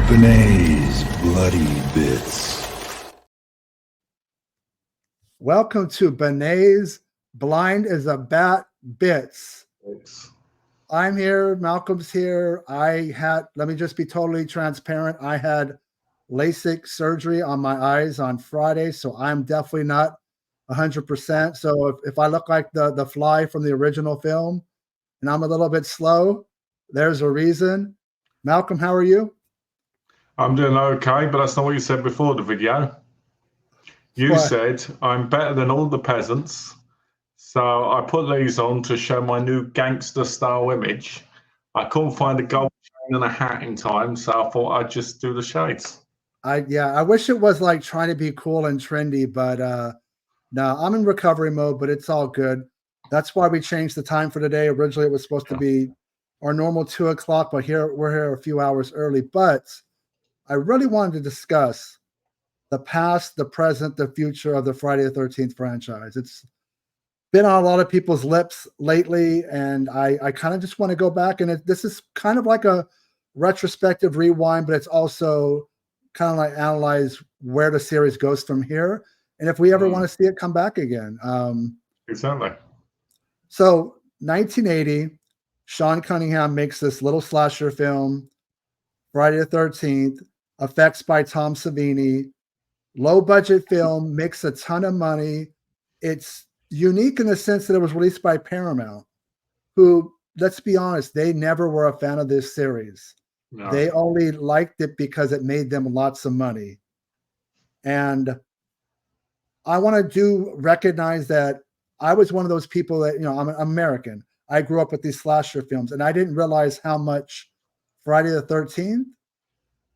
Bene's Bloody Bits. Welcome to Bene's Blind as a Bat Bits. Thanks. I'm here. Malcolm's here. Let me just be totally transparent. I had LASIK surgery on my eyes on Friday, so I'm definitely not 100%. So if I look like the fly from the original film and I'm a little bit slow, there's a reason. Malcolm, how are you? I'm doing okay, but that's not what you said before the video. You What? said I'm better than all the peasants. So I put these on to show my new gangster style image. I couldn't find a gold chain and a hat in time, so I thought I'd just do the shades. I wish it was like trying to be cool and trendy, but no, I'm in recovery mode, but it's all good. That's why we changed the time for today. Originally, it was supposed to be our normal 2 o'clock, but we're here a few hours early. But I really wanted to discuss the past, the present, the future of the Friday the 13th franchise. It's been on a lot of people's lips lately, and I kind of just want to go back, and this is kind of like a retrospective rewind, but it's also kind of like analyze where the series goes from here, and if we ever want to see it come back again. Exactly. So 1980, Sean Cunningham makes this little slasher film, Friday the 13th, effects by Tom Savini, low budget film, makes a ton of money. It's unique in the sense that it was released by Paramount, who, let's be honest, they never were a fan of this series. No. They only liked it because it made them lots of money. And I want to recognize that I was one of those people that, I'm American. I grew up with these slasher films, and I didn't realize how much Friday the 13th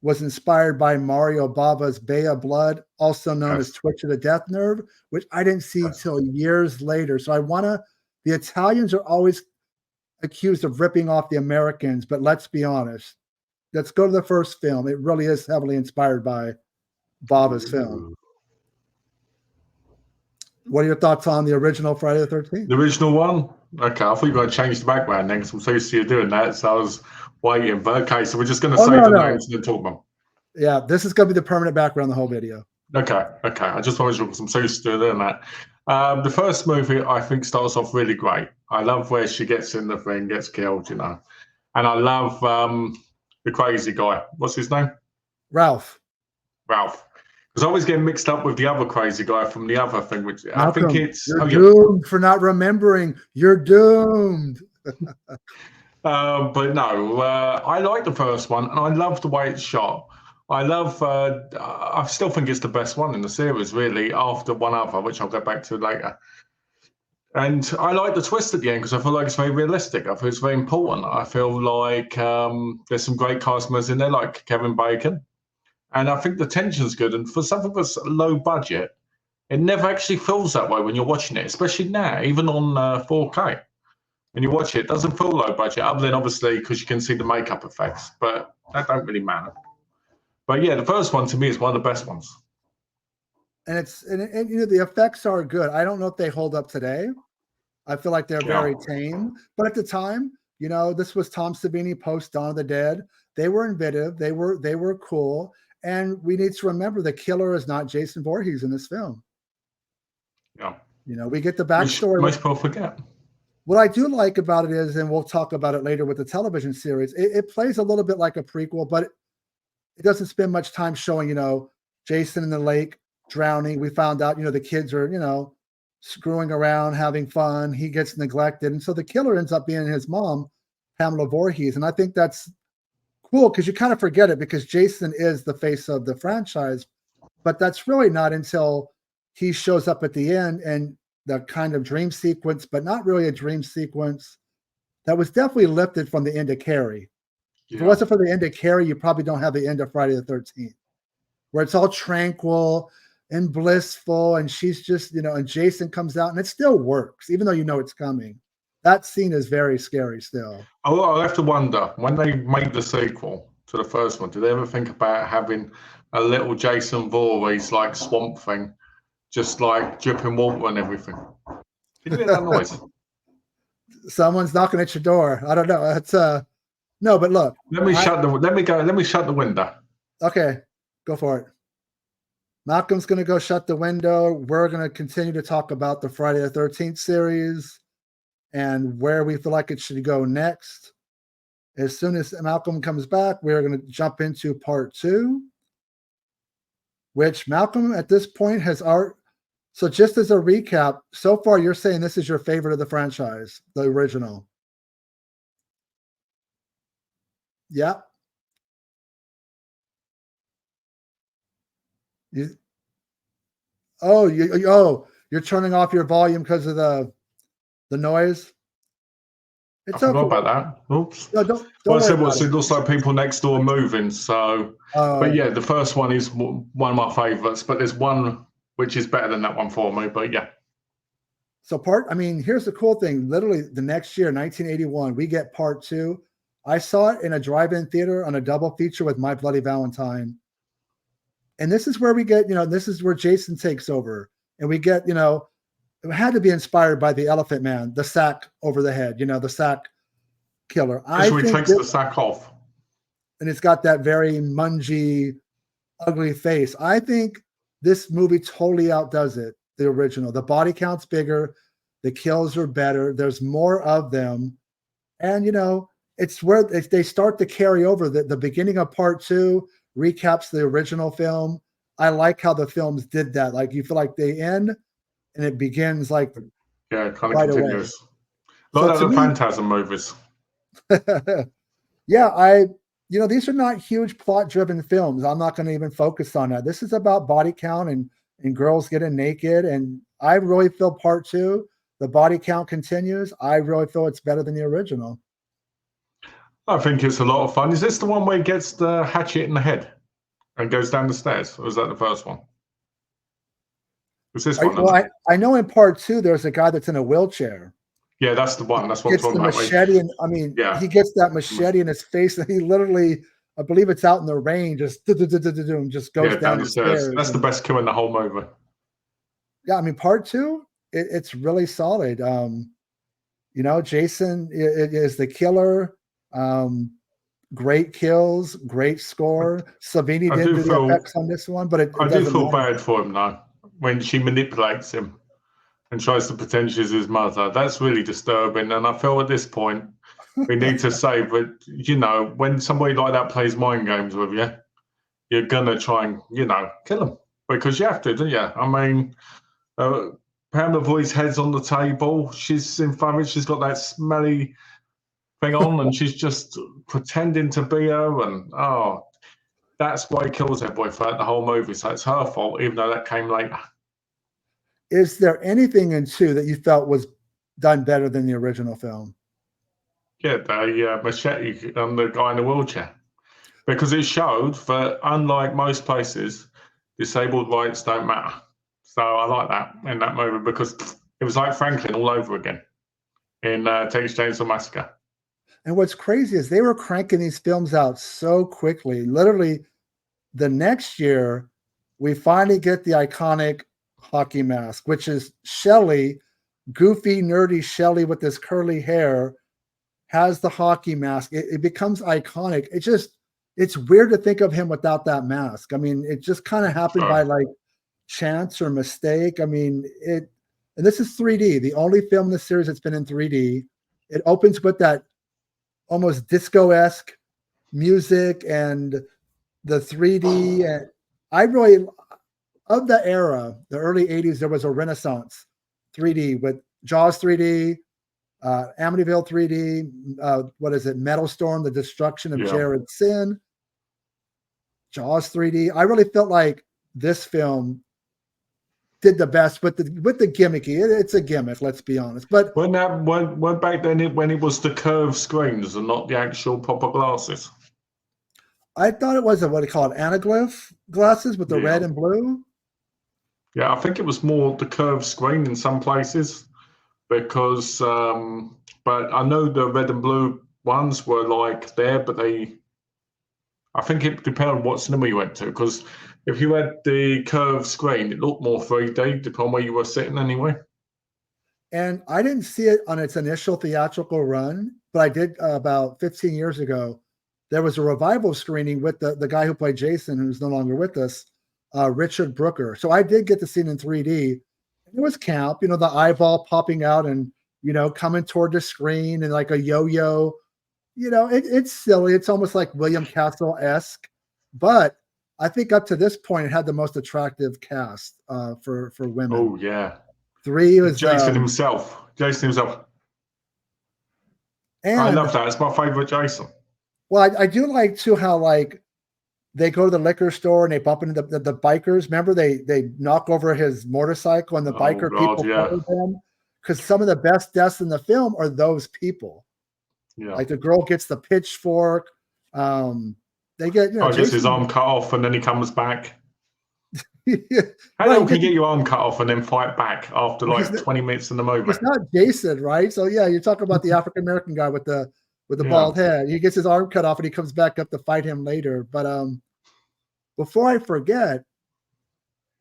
was inspired by Mario Bava's Bay of Blood, also known as Twitch of the Death Nerve, which I didn't see till years later. So the Italians are always accused of ripping off the Americans, but let's be honest. Let's go to the first film. It really is heavily inspired by Bava's film. What are your thoughts on the original Friday the 13th? The original one? Okay, I thought you were going to change the background then, because I'm so used to you doing that, so I was waiting. But okay, so we're just going to say the names and then talk about them. Yeah, this is going to be the permanent background the whole video. Okay. I just wanted to, because I'm so used to doing that. The first movie, I think, starts off really great. I love where she gets in the thing, gets killed, And I love the crazy guy. What's his name? Ralph. Because I always get mixed up with the other crazy guy from the other thing, which Malcolm, I think it's... You're doomed for not remembering. You're doomed. But no, I like the first one, and I love the way it's shot. I still think it's the best one in the series, really, after one other, which I'll get back to later. And I like the twist at the end because I feel like it's very realistic. I feel it's very important. I feel like there's some great cast members in there, like Kevin Bacon. And I think the tension's good. And for something that's low budget, it never actually feels that way when you're watching it, especially now, even on 4K. When you watch it, it doesn't feel low budget, other than obviously because you can see the makeup effects, but that don't really matter. But yeah, the first one to me is one of the best ones. And the effects are good. I don't know if they hold up today. I feel like they're very tame. But at the time, this was Tom Savini post Dawn of the Dead. They were inventive. They were cool. And we need to remember the killer is not Jason Voorhees in this film. Yeah. We get the backstory. Most people forget. What I do like about it is, and we'll talk about it later with the television series, it plays a little bit like a prequel, but it doesn't spend much time showing, Jason in the lake drowning. We found out, the kids are, screwing around, having fun. He gets neglected. And so the killer ends up being his mom, Pamela Voorhees. And I think that's cool because you kind of forget it because Jason is the face of the franchise, but that's really not until he shows up at the end and the kind of dream sequence, but not really a dream sequence that was definitely lifted from the end of Carrie. Yeah. If it wasn't for the end of Carrie, you probably don't have the end of Friday the 13th, where it's all tranquil and blissful. And she's just, and Jason comes out and it still works, even though it's coming. That scene is very scary still. I have to wonder, when they made the sequel to the first one, did they ever think about having a little Jason Voorhees like swamp thing, just like dripping water and everything? Did you hear that noise? Someone's knocking at your door. I don't know. It's no, but look. Let me shut the window. Okay, go for it. Malcolm's going to go shut the window. We're going to continue to talk about the Friday the 13th series and where we feel like it should go next. As soon as Malcolm comes back, we're going to jump into part 2, which Malcolm at this point has art. So just as a recap, so far you're saying this is your favorite of the franchise, the original. Yeah. You, you're turning off your volume because of the noise. I It's forgot okay. about that. Oops. No, don't Well, I worry said about was it. it looks like people next door moving. So, but yeah, the first one is one of my favorites. But there's one which is better than that one for me. But yeah. So here's the cool thing. Literally the next year, 1981, we get part 2. I saw it in a drive-in theater on a double feature with My Bloody Valentine. And this is where we get, this is where Jason takes over. And we get, it had to be inspired by the Elephant Man, the sack over the head, the sack killer. So he takes the sack off. And it's got that very mungy, ugly face. I think this movie totally outdoes it, the original. The body count's bigger. The kills are better. There's more of them. And, it's where they start to carry over. The beginning of part 2 recaps the original film. I like how the films did that. Like, you feel like they end and it begins like kind of right continuous. Away. A lot of the Phantasm movies. Yeah, these are not huge plot-driven films. I'm not going to even focus on that. This is about body count and girls getting naked. And I really feel part 2, the body count continues. I really feel it's better than the original. I think it's a lot of fun. Is this the one where he gets the hatchet in the head and goes down the stairs? Or is that the first one? It's this one. Well, I know in part 2, there's a guy that's in a wheelchair. Yeah, that's the one. That's what I'm talking about. Machete, and he gets that machete in his face, and he literally, I believe it's out in the rain, just goes down the stairs. That's the best kill in the whole movie. Yeah, part 2, it's really solid. Jason is the killer. Great kills, great score. Savini didn't do the effects on this one, but I do feel bad for him though when she manipulates him and tries to pretend she's his mother. That's really disturbing. And I feel at this point we need to say, but when somebody like that plays mind games with you, you're gonna try and kill him because you have to, don't you? Pamela Voorhees' head's on the table. She's in fun. She's got that smelly thing on, and she's just pretending to be her. And that's why he kills her boy throughout the whole movie. So it's her fault, even though that came later. Is there anything in 2 that you felt was done better than the original film? Yeah, the machete on the guy in the wheelchair, because it showed that unlike most places, disabled rights don't matter. So I like that in that movie because it was like Franklin all over again in Texas Chainsaw Massacre. And what's crazy is they were cranking these films out so quickly. Literally, the next year, we finally get the iconic hockey mask, which is Shelley, goofy, nerdy Shelley with this curly hair, has the hockey mask. It becomes iconic. It's weird to think of him without that mask. It just kind of happened by like chance or mistake. And this is 3D, the only film in the series that's been in 3D. It opens with that almost disco-esque music and the 3D. And I really, of the era, the early 80s, there was a renaissance 3D with Jaws 3D, Amityville 3D, what is it, Metal Storm, The Destruction of Jared Sin, Jaws 3D. I really felt like this film did the best with the gimmicky. It's a gimmick, let's be honest. But when back then when it was the curved screens and not the actual proper glasses. I thought it was what do you call it, anaglyph glasses with the red and blue. Yeah, I think it was more the curved screen in some places because, but I know the red and blue ones were like there, but I think it depended on what cinema you went to because if you had the curved screen, it looked more 3D, depending on where you were sitting anyway. And I didn't see it on its initial theatrical run, but I did about 15 years ago. there was a revival screening with the guy who played Jason, who's no longer with us, Richard Brooker. So I did get to see it in 3D. It was camp, the eyeball popping out and, coming toward the screen and like a yo-yo. It's silly. It's almost like William Castle-esque. But I think up to this point, it had the most attractive cast for women. Oh, yeah. 3 was Jason himself. And I love that. It's my favorite Jason. Well, I do like too how like they go to the liquor store and they bump into the bikers. Remember they knock over his motorcycle and the biker people follow them, because some of the best deaths in the film are those people. Yeah, like the girl gets the pitchfork. They get gets his arm cut off and then he comes back. Yeah. How long can you get your arm cut off and then fight back after like 20 minutes in the movie? It's not Jason, right? So yeah, you're talking about the African American guy with the bald head. He gets his arm cut off and he comes back up to fight him later. But before I forget,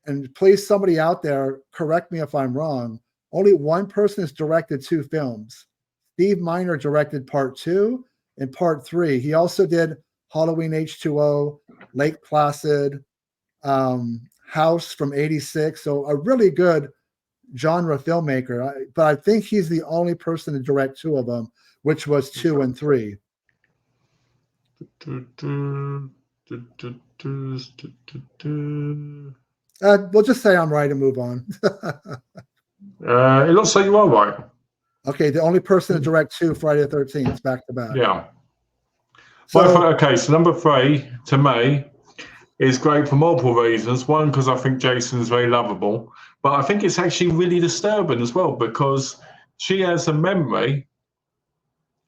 and please somebody out there correct me if I'm wrong, only one person has directed 2 films. Steve Miner directed part 2 and part 3. He also did Halloween H2O, Lake Placid, House from '86. So a really good genre filmmaker. But I think he's the only person to direct 2 of them, which was 2 and 3. We'll just say I'm right and move on. It looks like you are right. Okay, the only person to direct 2 Friday the 13th back to back. Yeah. So, so number 3 to me is great for multiple reasons. One, because I think Jason is very lovable, but I think it's actually really disturbing as well because she has a memory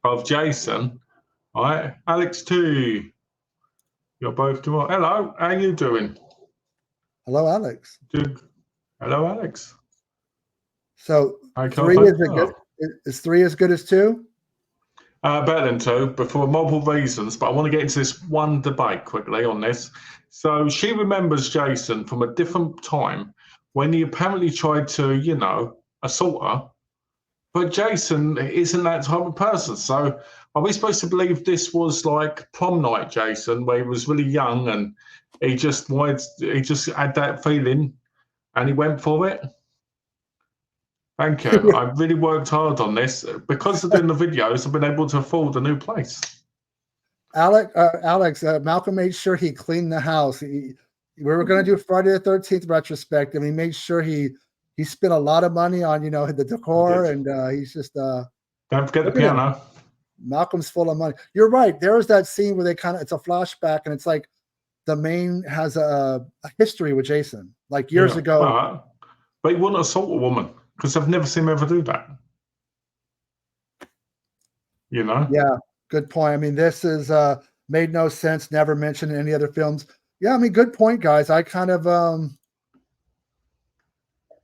of Jason. All right, Alex too. You're both doing. Hello, how you doing? Hello, Alex. Hello, Alex. So 3 is 3 as good as 2? Better than 2, but for multiple reasons. But I want to get into this one debate quickly on this. So she remembers Jason from a different time when he apparently tried to, assault her. But Jason isn't that type of person. So are we supposed to believe this was like prom night Jason, where he was really young and he just had that feeling and he went for it? Thank you. I've really worked hard on this. Because of doing the videos, I've been able to afford a new place. Alex, Malcolm made sure he cleaned the house. We were going to do Friday the 13th retrospective, and he made sure he spent a lot of money on the decor, and he's just don't forget the piano. Malcolm's full of money. You're right. There was that scene where it's a flashback, and it's like the main has a history with Jason, like years ago. But he wouldn't assault a woman because I've never seen him ever do that. Yeah. Good point. I mean, this is made no sense, never mentioned in any other films. Yeah, I mean, good point, guys. I kind of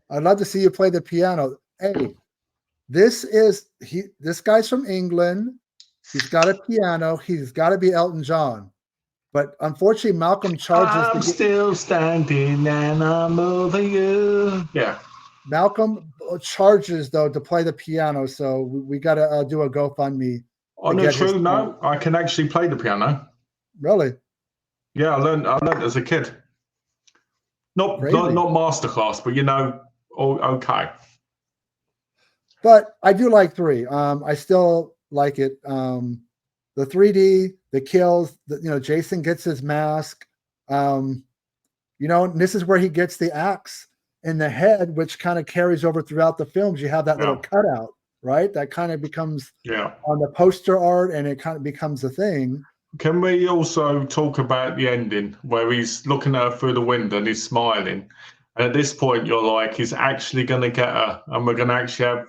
I'd love to see you play the piano. Hey, this guy's from England. He's got a piano. He's got to be Elton John. But unfortunately, Malcolm charges. I'm still standing and I'm over you. Yeah. Malcolm charges, though, to play the piano. So we got to do a GoFundMe. On the true note, I can actually play the piano. Really? Yeah, I learned as a kid. Not masterclass, but okay. But I do like 3. I still like it. The 3D, the kills, Jason gets his mask. And this is where he gets the axe in the head, which kind of carries over throughout the films. You have that little cutout. Right, that kind of becomes on the poster art, and it kind of becomes a thing. Can we also talk about the ending where he's looking at her through the window and he's smiling? And at this point, you're like, he's actually going to get her, and we're going to actually have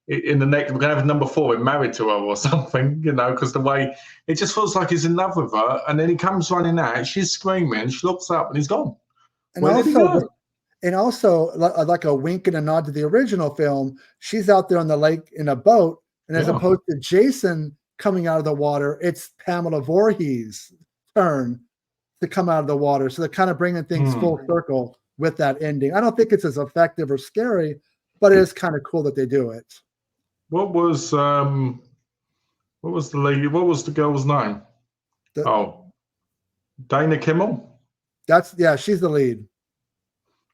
we're going to have number 4 married to her or something, because the way it just feels like he's in love with her, and then he comes running out, she's screaming, she looks up, and he's gone. And also, like a wink and a nod to the original film, she's out there on the lake in a boat, and as opposed to Jason coming out of the water, it's Pamela Voorhees' turn to come out of the water. So they're kind of bringing things full circle with that ending. I don't think it's as effective or scary, but it is kind of cool that they do it. What was the girl's name? Oh, Dana Kimmel? She's the lead.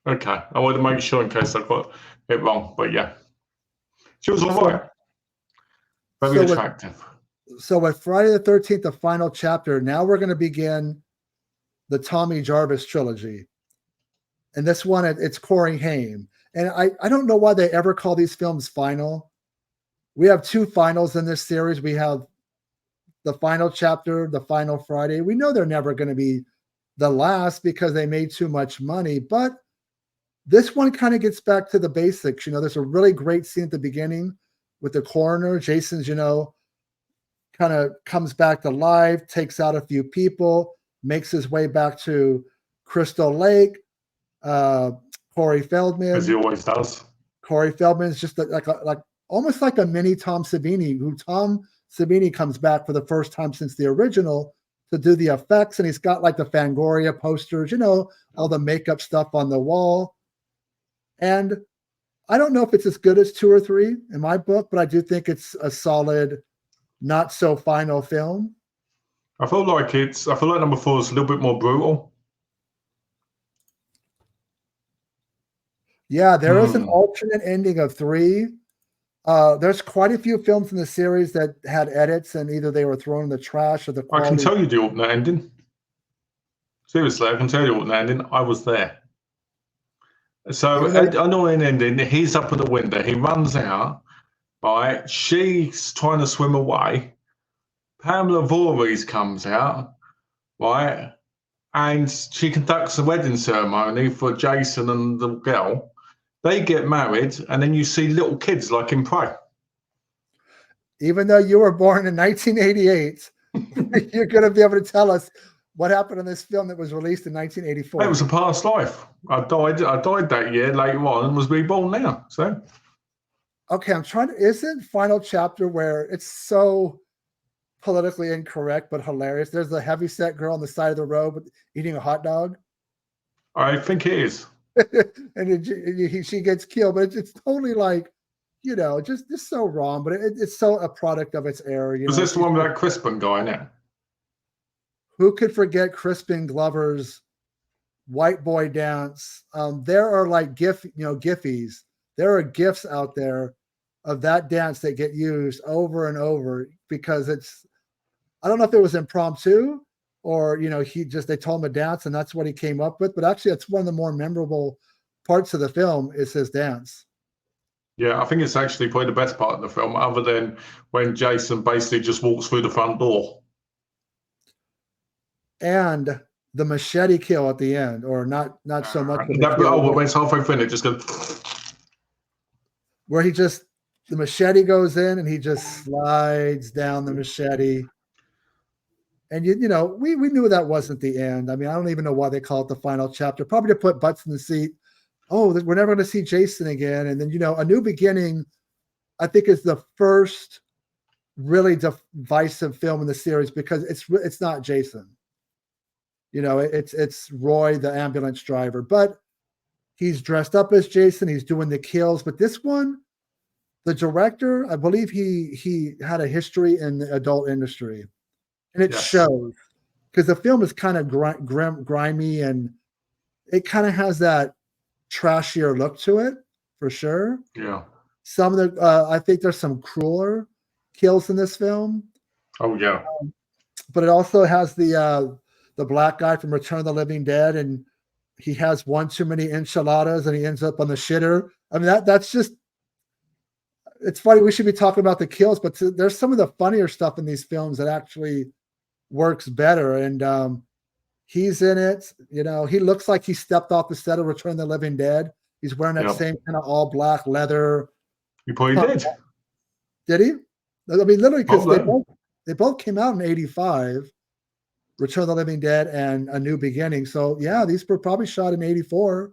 Okay. I wanted to make sure in case I got it wrong, but yeah. She was all right. Very attractive. So with Friday the 13th, the final chapter, now we're going to begin the Tommy Jarvis trilogy. And this one, it's Corey Haim. And I don't know why they ever call these films final. We have two finals in this series. We have the final chapter, the final Friday. We know they're never going to be the last because they made too much money. But this one kind of gets back to the basics. There's a really great scene at the beginning with the coroner. Jason's, kind of comes back to life, takes out a few people, makes his way back to Crystal Lake. Corey Feldman, as he always does. Corey Feldman is just like almost like a mini Tom Savini. Who Tom Savini comes back for the first time since the original to do the effects, and he's got like the Fangoria posters, all the makeup stuff on the wall. And I don't know if it's as good as 2 or 3 in my book, but I do think it's a solid, not so final film. I feel like number 4 is a little bit more brutal. Yeah, there is an alternate ending of 3. There's quite a few films in the series that had edits, and either they were thrown in the trash or the quality. I can tell you the alternate ending. Seriously, I can tell you the alternate ending. I was there. So, annoying ending, he's up at the window. He runs out, right? She's trying to swim away. Pamela Voorhees comes out, right? And she conducts a wedding ceremony for Jason and the girl. They get married, and then you see little kids like in Prey. Even though you were born in 1988, you're going to be able to tell us what happened in this film that was released in 1984. It was a past life. I died that year later on and was reborn now. So, okay, isn't final chapter where it's so politically incorrect but hilarious? There's the heavyset girl on the side of the road eating a hot dog. I think it is. And she gets killed, but it's totally like, just so wrong. But it's so a product of its era. Was this the one with that Crispin guy in it? Who could forget Crispin Glover's white boy dance? There are like Giphies. There are GIFs out there of that dance that get used over and over because I don't know if it was impromptu or, they told him to dance and that's what he came up with. But actually, it's one of the more memorable parts of the film is his dance. Yeah, I think it's actually probably the best part of the film, other than when Jason basically just walks through the front door. And the machete kill at the end, or not so much. When it's halfway through, it just goes. Where the machete goes in and he just slides down the machete. And, we knew that wasn't the end. I mean, I don't even know why they call it the final chapter. Probably to put butts in the seat. Oh, we're never going to see Jason again. And then, A New Beginning, I think, is the first really divisive film in the series because it's not Jason. It's Roy, the ambulance driver. But he's dressed up as Jason. He's doing the kills. But this one, the director, I believe he had a history in the adult industry. And it shows because the film is kind of grimy and it kind of has that trashier look to it for sure. Yeah. Some of the, I think there's some crueler kills in this film. Oh yeah. But it also has the black guy from Return of the Living Dead, and he has one too many enchiladas and he ends up on the shitter. I mean, that's just, it's funny. We should be talking about the kills, but there's some of the funnier stuff in these films that actually works better. And he's in it. He looks like he stepped off the set of Return of the Living Dead. He's wearing that same kind of all black leather. He probably did. Did he? I mean, literally, because they both came out in 85, Return of the Living Dead and A New Beginning. So yeah, these were probably shot in 84,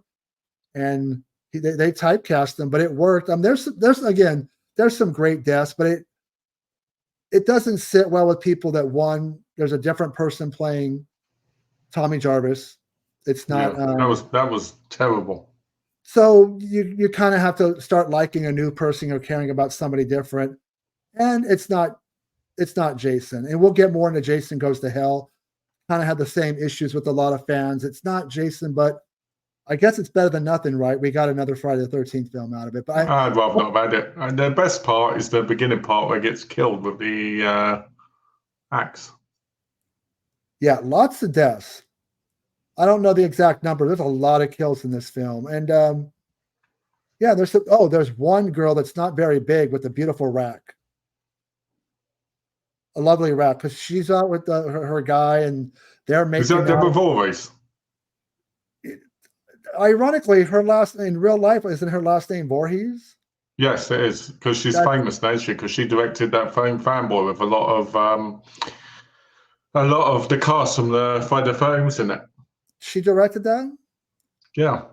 and they typecast them, but it worked. There's some great deaths, but it doesn't sit well with people that there's a different person playing Tommy Jarvis. It's not. That was terrible. So you kind of have to start liking a new person or caring about somebody different, and it's not Jason. And we'll get more into Jason Goes to Hell. kind of had the same issues with a lot of fans. It's not Jason, but I guess it's better than nothing, right? We got another Friday the 13th film out of it. But I'd rather not have had it. And the best part is the beginning part where he gets killed with the axe. Yeah, lots of deaths. I don't know the exact number. There's a lot of kills in this film. And yeah, there's one girl that's not very big with a beautiful rack. A lovely rack, because she's out with her guy and they're making Is that Deborah Voorhees? Ironically, her last in real life isn't her last name Voorhees? Yes, it is, because she's famous now, isn't she? Because she directed that Fanboy with a lot of the cast from the Friday films in it. She directed that? Yeah,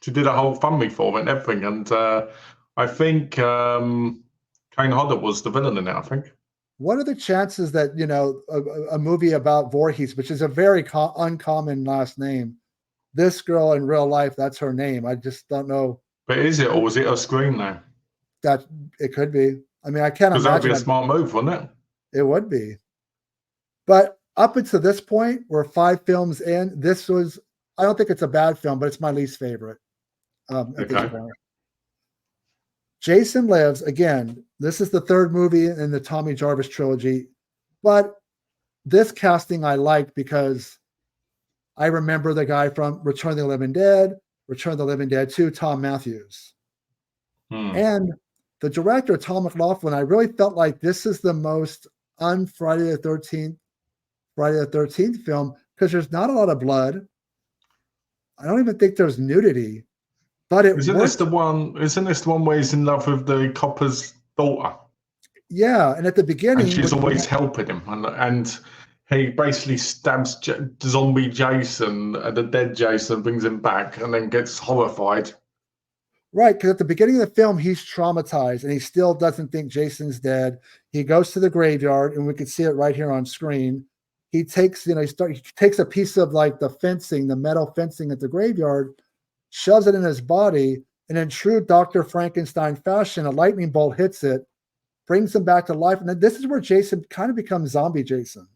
she did a whole family for it and everything, and I think Kane Hodder was the villain in it. I think. What are the chances that a movie about Voorhees, which is a very uncommon last name, this girl in real life, that's her name? I just don't know. But is it, or was it a screen now? That it could be. I mean, I can't imagine. Because that'd be a smart move, wouldn't it? It would be. But up until this point, we're 5 films in. I don't think it's a bad film, but it's my least favorite at this point. Jason Lives, again, this is the 3rd movie in the Tommy Jarvis trilogy, but this casting I liked because I remember the guy from Return of the Living Dead, Return of the Living Dead 2, Tom Matthews. And the director, Tom McLaughlin, I really felt like this is the most un-Friday the 13th film because there's not a lot of blood. I don't even think there's nudity. But isn't this the one where he's in love with the copper's daughter? Yeah, and at the beginning, and she's always helping him, and he basically stabs zombie Jason, and the dead Jason brings him back, and then gets horrified. Right, because at the beginning of the film, he's traumatized, and he still doesn't think Jason's dead. He goes to the graveyard, and we can see it right here on screen. He takes, he takes a piece of like the fencing, the metal fencing at the graveyard, shoves it in his body, and in true Dr. Frankenstein fashion, a lightning bolt hits it, brings him back to life. And then this is where Jason kind of becomes zombie Jason.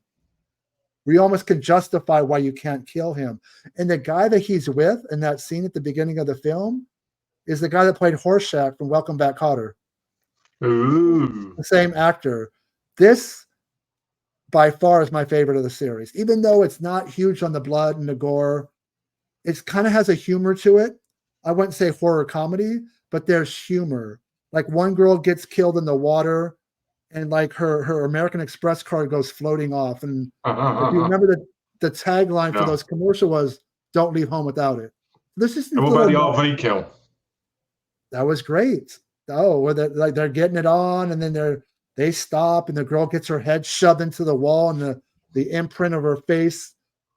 We almost can justify why you can't kill him. And the guy that he's with in that scene at the beginning of the film is the guy that played Horseshack from Welcome Back, Kotter. Ooh. The same actor. This, by far, is my favorite of the series. Even though it's not huge on the blood and the gore, it kind of has a humor to it. I wouldn't say horror comedy, but there's humor. Like one girl gets killed in the water, and like her American Express card goes floating off. And if you remember the tagline for those commercials was "Don't leave home without it." This is what about the RV kill? That was great. Oh, where they're getting it on, and then they stop, and the girl gets her head shoved into the wall, and the imprint of her face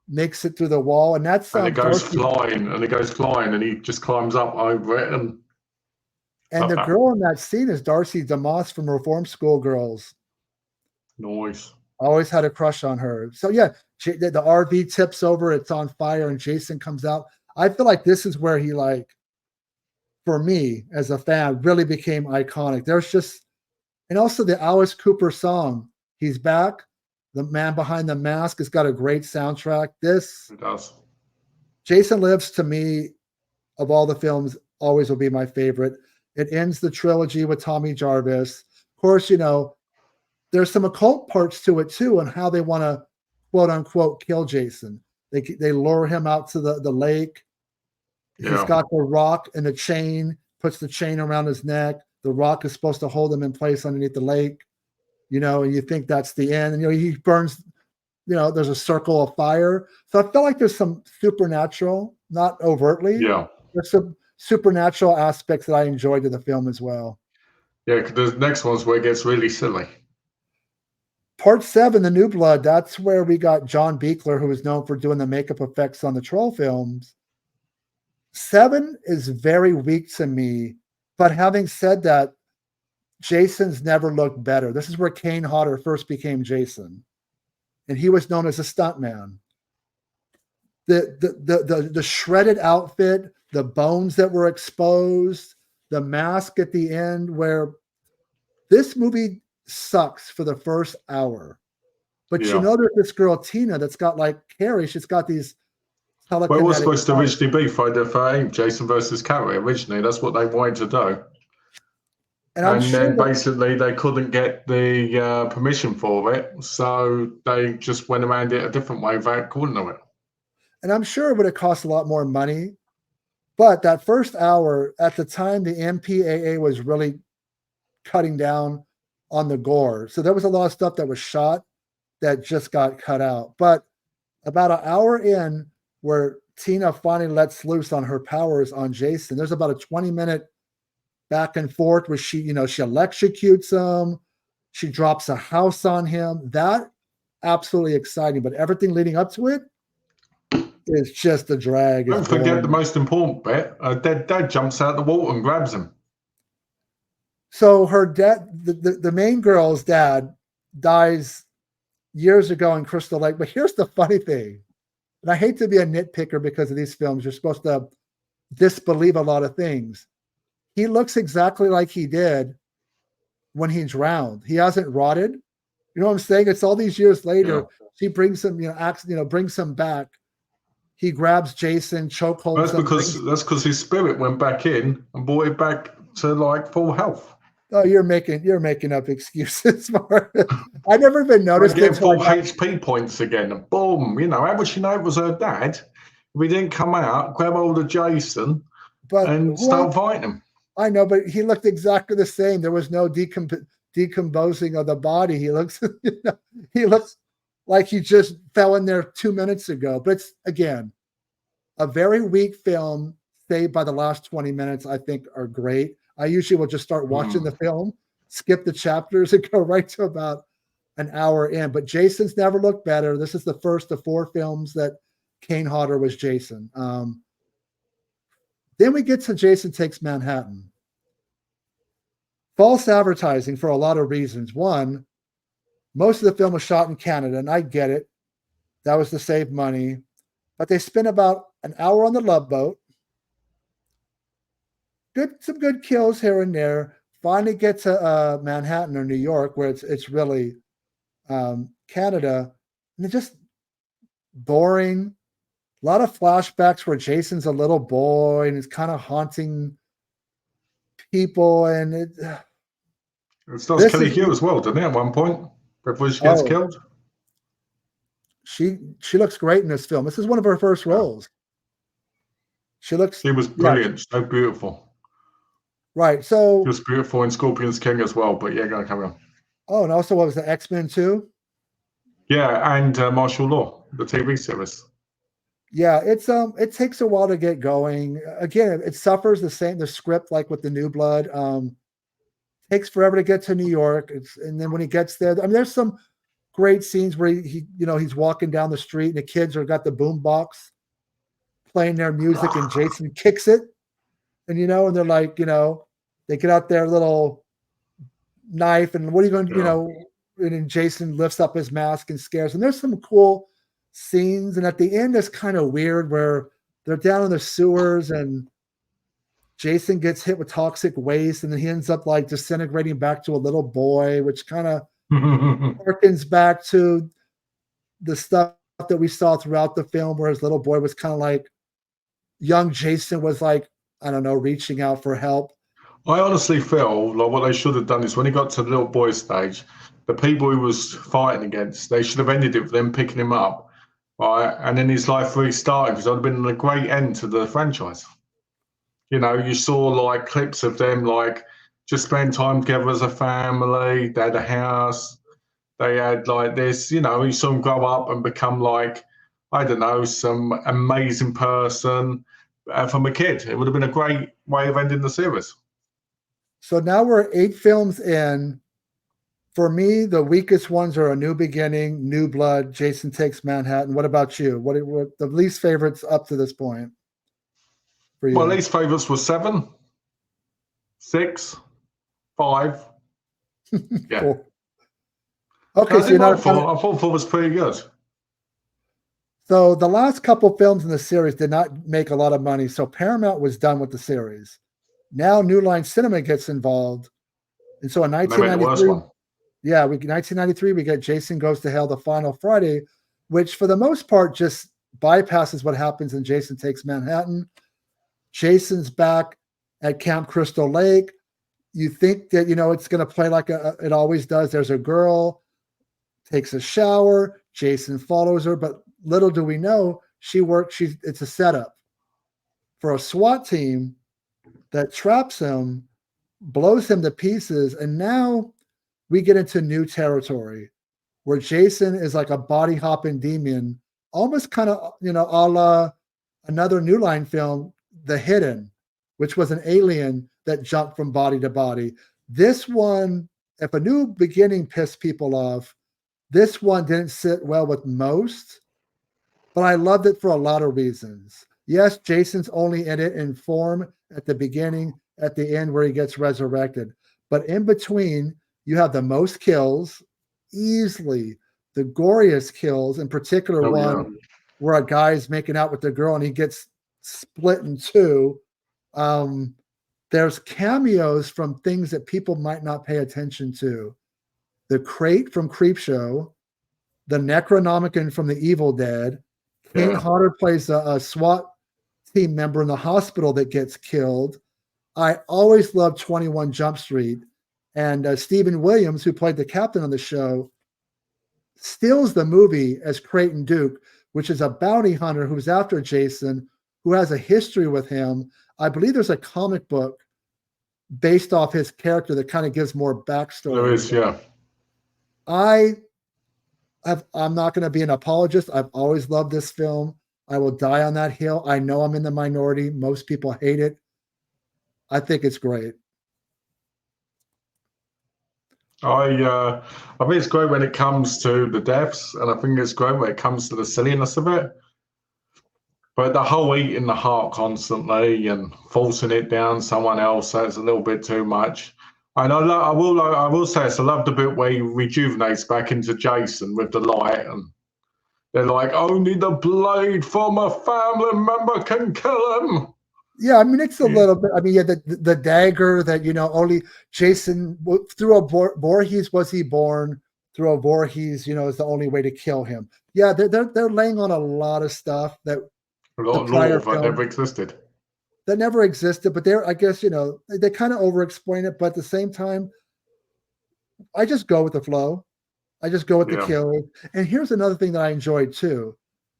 makes it through the wall, and that's and it goes flying, and he just climbs up over it, and the girl in that scene is Darcy DeMoss from Reform School Girls. Nice. I always had a crush on her. So yeah, the RV tips over, it's on fire, and Jason comes out. I feel like this is where he, like, for me as a fan, really became iconic. There's just, and also the Alice Cooper song, "He's Back." The Man Behind the Mask has got a great soundtrack. It does. Jason Lives, to me, of all the films, always will be my favorite. It ends the trilogy with Tommy Jarvis. Of course, there's some occult parts to it too, and how they want to, quote unquote, kill Jason. They lure him out to the lake. Yeah. He's got the rock and the chain, puts the chain around his neck. The rock is supposed to hold him in place underneath the lake. And you think that's the end. And, he burns, there's a circle of fire. So I feel like there's some supernatural, not overtly. Yeah. There's some supernatural aspects that I enjoyed to the film as well. Yeah, because the next one's where it gets really silly. Part 7, The New Blood, that's where we got John Buechler, who was known for doing the makeup effects on the Troll films. 7 is very weak to me. But having said that, Jason's never looked better. This is where Kane Hodder first became Jason, and he was known as a stuntman. The shredded outfit, the bones that were exposed, the mask at the end, where this movie sucks for the first hour. But Yeah. there's this girl Tina that's got like Carrie. She's got these telekinetic. Well, it was supposed to powers. originally be Friday the 13th, Jason versus Carrie. Originally, that's what they wanted to do. And I'm sure then that, basically they couldn't get the permission for it, so they just went around it a different way without calling it. and I'm sure it would have cost a lot more money. But that first hour, at the time, the MPAA was really cutting down on the gore. So there was a lot of stuff that was shot that just got cut out. But about an hour in, where Tina finally lets loose on her powers on Jason, there's about a 20-minute back and forth where she electrocutes him. She drops a house on him. That absolutely exciting. But everything leading up to it is just a drag. Don't forget the most important bit. Dead dad jumps out the water and grabs him. So her dad, the main girl's dad, dies years ago in Crystal Lake. But here's the funny thing. And I hate to be a nitpicker because of these films. You're supposed to disbelieve a lot of things. He looks exactly like he did when he drowned. He hasn't rotted. You know what I'm saying? It's all these years later. Yeah. She brings him, brings him back. He grabs Jason, chokeholds him. That's because his spirit went back in and brought it back to like full health. Oh, you're making up excuses for it. I never even noticed it. Full I HP points again. And boom, how would she know it was her dad? If he didn't come out, grab hold of Jason, and start fighting him. I know, but he looked exactly the same. There was no decomposing of the body. He looks, he looks like he just fell in there 2 minutes ago. But it's, again, a very weak film. Saved by the last 20 minutes, I think, are great. I usually will just start watching the film, skip the chapters, and go right to about an hour in. But Jason's never looked better. This is the first of 4 films that Kane Hodder was Jason. Then we get to Jason Takes Manhattan. False advertising for a lot of reasons. One, most of the film was shot in Canada, and I get it. That was to save money. But they spent about an hour on the Love Boat. Some good kills here and there. Finally get to Manhattan or New York, where it's really Canada. And it's just boring. A lot of flashbacks where Jason's a little boy and he's kind of haunting people, and it starts Kelly Hugh as well, doesn't it? At one point, before she gets killed. She looks great in this film. This is one of her first roles. She was brilliant, so beautiful. Right. So she was beautiful in Scorpion's King as well. But yeah, gonna come on. Oh, and also what was the X-Men 2? Yeah, and Martial Law, the TV series. Yeah, it takes a while to get going. Again, it suffers the script like with the New Blood. Takes forever to get to New York. And then when he gets there, I mean, there's some great scenes where he's walking down the street and the kids are got the boom box playing their music and Jason kicks it. And and they're like, they get out their little knife and what are you going to, and then Jason lifts up his mask and scares. And there's some cool scenes, and at the end it's kind of weird where they're down in the sewers and Jason gets hit with toxic waste and then he ends up like disintegrating back to a little boy, which kind of harkens back to the stuff that we saw throughout the film where his little boy was kind of like young Jason was like, I don't know, reaching out for help. I honestly feel like what they should have done is when he got to the little boy stage, the people he was fighting against, they should have ended it with them picking him up. Right, and then his life restarted because it would have been a great end to the franchise. You saw like clips of them like just spend time together as a family. They had a house. They had like this. You saw them grow up and become like, I don't know, some amazing person from a kid. It would have been a great way of ending the series. So now we're 8 films in. For me, the weakest ones are A New Beginning, New Blood, Jason Takes Manhattan. What about you? What the least favorites up to this point for you? My least favorites were 7, 6, 5. Yeah. Cool. Okay, so I thought 4 was pretty good. So the last couple films in the series did not make a lot of money, so Paramount was done with the series. Now New Line Cinema gets involved, and so in 1993. Yeah, 1993, we get Jason Goes to Hell, the final Friday, which for the most part just bypasses what happens in Jason Takes Manhattan. Jason's back at Camp Crystal Lake. You think that, it's going to play like it always does. There's a girl, takes a shower, Jason follows her, but little do we know, it's a setup for a SWAT team that traps him, blows him to pieces, and now we get into new territory where Jason is like a body hopping demon, almost kind of, a la another New Line film, The Hidden, which was an alien that jumped from body to body. This one, if A New Beginning pissed people off, this one didn't sit well with most, but I loved it for a lot of reasons. Yes, Jason's only in it in form at the beginning, at the end where he gets resurrected. But in between, you have the most kills, easily the goriest kills, in particular one where a guy's making out with the girl and he gets split in two. There's cameos from things that people might not pay attention to. The Crate from Creepshow, the Necronomicon from The Evil Dead. Kane Hodder plays a SWAT team member in the hospital that gets killed. I always loved 21 Jump Street. And Stephen Williams, who played the captain on the show, steals the movie as Creighton Duke, which is a bounty hunter who's after Jason, who has a history with him. I believe there's a comic book based off his character that kind of gives more backstory. There is, yeah. I'm not going to be an apologist. I've always loved this film. I will die on that hill. I know I'm in the minority. Most people hate it. I think it's great. I think it's great when it comes to the deaths, and I think it's great when it comes to the silliness of it. But the whole eating the heart constantly and forcing it down someone else, that's a little bit too much. And I will say this, I love the bit where he rejuvenates back into Jason with the light, and they're like, only the blade from a family member can kill him. Yeah, I mean, it's a little bit. I mean, yeah, the dagger that only Jason through a Voorhees was he born, through a Voorhees, is the only way to kill him. Yeah, they're laying on a lot of stuff that a lot of lore that never existed. That never existed, but I guess they kind of over-explain it, but at the same time, I just go with the flow. I just go with the kill. And here's another thing that I enjoyed too.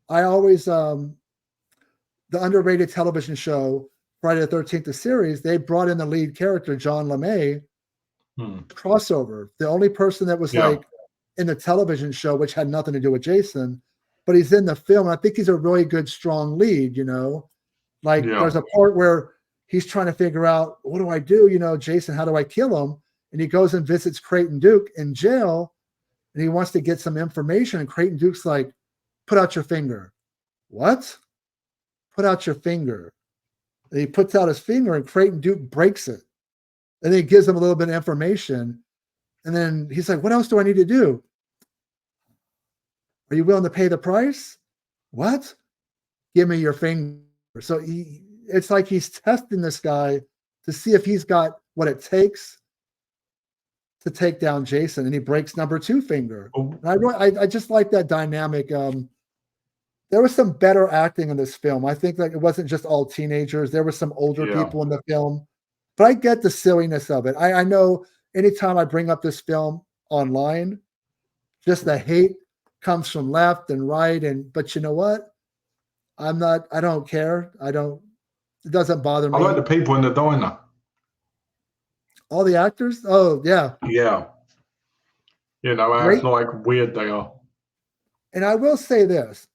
I always the underrated television show Friday the 13th, the series, they brought in the lead character, John LeMay, crossover. The only person that was like in the television show, which had nothing to do with Jason, but he's in the film. I think he's a really good, strong lead, There's a part where he's trying to figure out, what do I do? Jason, how do I kill him? And he goes and visits Creighton Duke in jail, and he wants to get some information. And Creighton Duke's like, put out your finger. What? Put out your finger. And he puts out his finger, and Creighton Duke breaks it. And then he gives him a little bit of information. And then he's like, what else do I need to do? Are you willing to pay the price? What? Give me your finger. So it's like he's testing this guy to see if he's got what it takes to take down Jason. And he breaks number 2 finger. And I just like that dynamic. There was some better acting in this film. I think it wasn't just all teenagers. There were some older people in the film. But I get the silliness of it. I know anytime I bring up this film online, just the hate comes from left and right. But you know what? I don't care. It doesn't bother me. I like the people in the diner. All the actors? Oh, yeah. Yeah. It's not like weird they are. And I will say this.